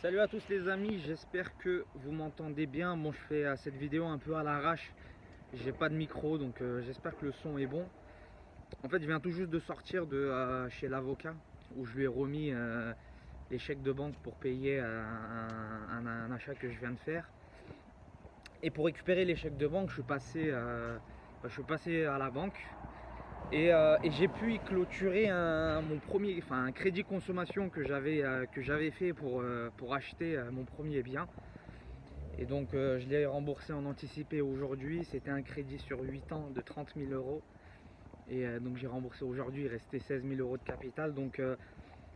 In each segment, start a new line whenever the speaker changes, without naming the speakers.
Salut à tous les amis, j'espère que vous m'entendez bien. Bon, je fais cette vidéo un peu à l'arrache, j'ai pas de micro donc j'espère que le son est bon. En fait, je viens tout juste de sortir de chez l'avocat où je lui ai remis les chèques de banque pour payer un achat que je viens de faire. Et pour récupérer les chèques de banque, je suis passé à la banque et j'ai pu y clôturer un crédit consommation que j'avais fait pour acheter mon premier bien. Et donc je l'ai remboursé en anticipé aujourd'hui. C'était un crédit sur 8 ans de 30 000 euros. Et donc j'ai remboursé aujourd'hui, il restait 16 000 euros de capital. Donc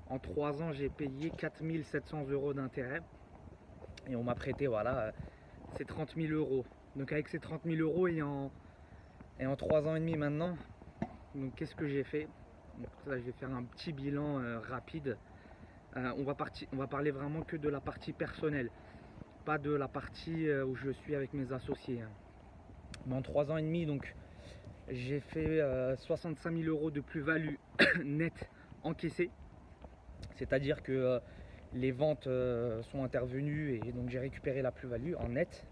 en 3 ans, j'ai payé 4 700 euros d'intérêt. Et on m'a prêté voilà, ces 30 000 euros. Donc avec ces 30 000 euros et en 3 ans et demi maintenant, donc qu'est-ce que j'ai fait? Donc, là, je vais faire un petit bilan rapide. On va parler vraiment que de la partie personnelle, pas de la partie où je suis avec mes associés. Mais en 3 ans et demi, donc j'ai fait 65 000 euros de plus-value nette encaissée. C'est-à-dire que les ventes sont intervenues et donc j'ai récupéré la plus-value en net.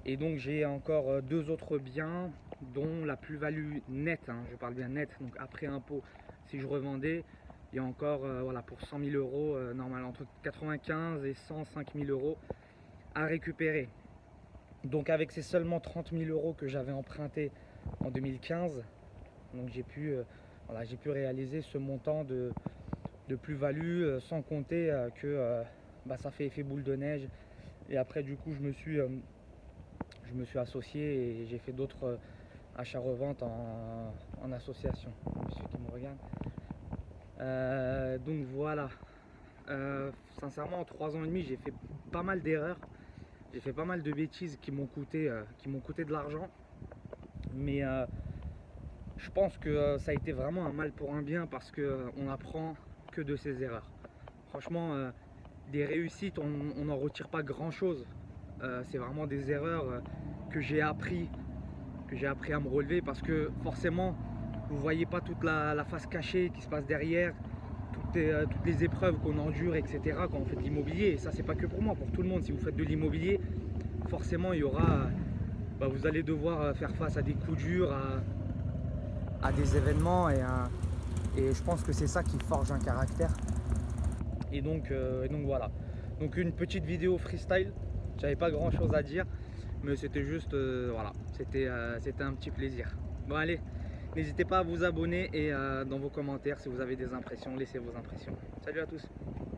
Et donc j'ai encore deux autres biens dont la plus-value nette, je parle bien nette, donc après impôt, si je revendais, il y a encore voilà, pour 100 000 euros, normalement entre 95 et 105 000 euros à récupérer. Donc avec ces seulement 30 000 euros que j'avais emprunté en 2015, donc j'ai pu réaliser ce montant de plus-value, sans compter que ça fait effet boule de neige. Et après du coup je me suis associé et j'ai fait d'autres achats-reventes en association. Monsieur qui me regarde. Donc voilà. Sincèrement, en 3 ans et demi, j'ai fait pas mal d'erreurs. J'ai fait pas mal de bêtises qui m'ont coûté de l'argent. Mais je pense que ça a été vraiment un mal pour un bien parce qu'on n'apprend que de ses erreurs. Franchement, des réussites, on n'en retire pas grand-chose. C'est vraiment des erreurs que j'ai appris à me relever parce que forcément vous voyez pas toute la face cachée qui se passe derrière, toutes les épreuves qu'on endure, etc. quand on fait de l'immobilier. Et ça, c'est pas que pour moi, pour tout le monde. Si vous faites de l'immobilier, forcément il y aura vous allez devoir faire face à des coups durs, à des événements et je pense que c'est ça qui forge un caractère. Et donc voilà, donc une petite vidéo freestyle. J'avais pas grand chose à dire, mais c'était juste voilà, c'était un petit plaisir. Bon allez, n'hésitez pas à vous abonner et dans vos commentaires si vous avez des impressions, laissez vos impressions. Salut à tous.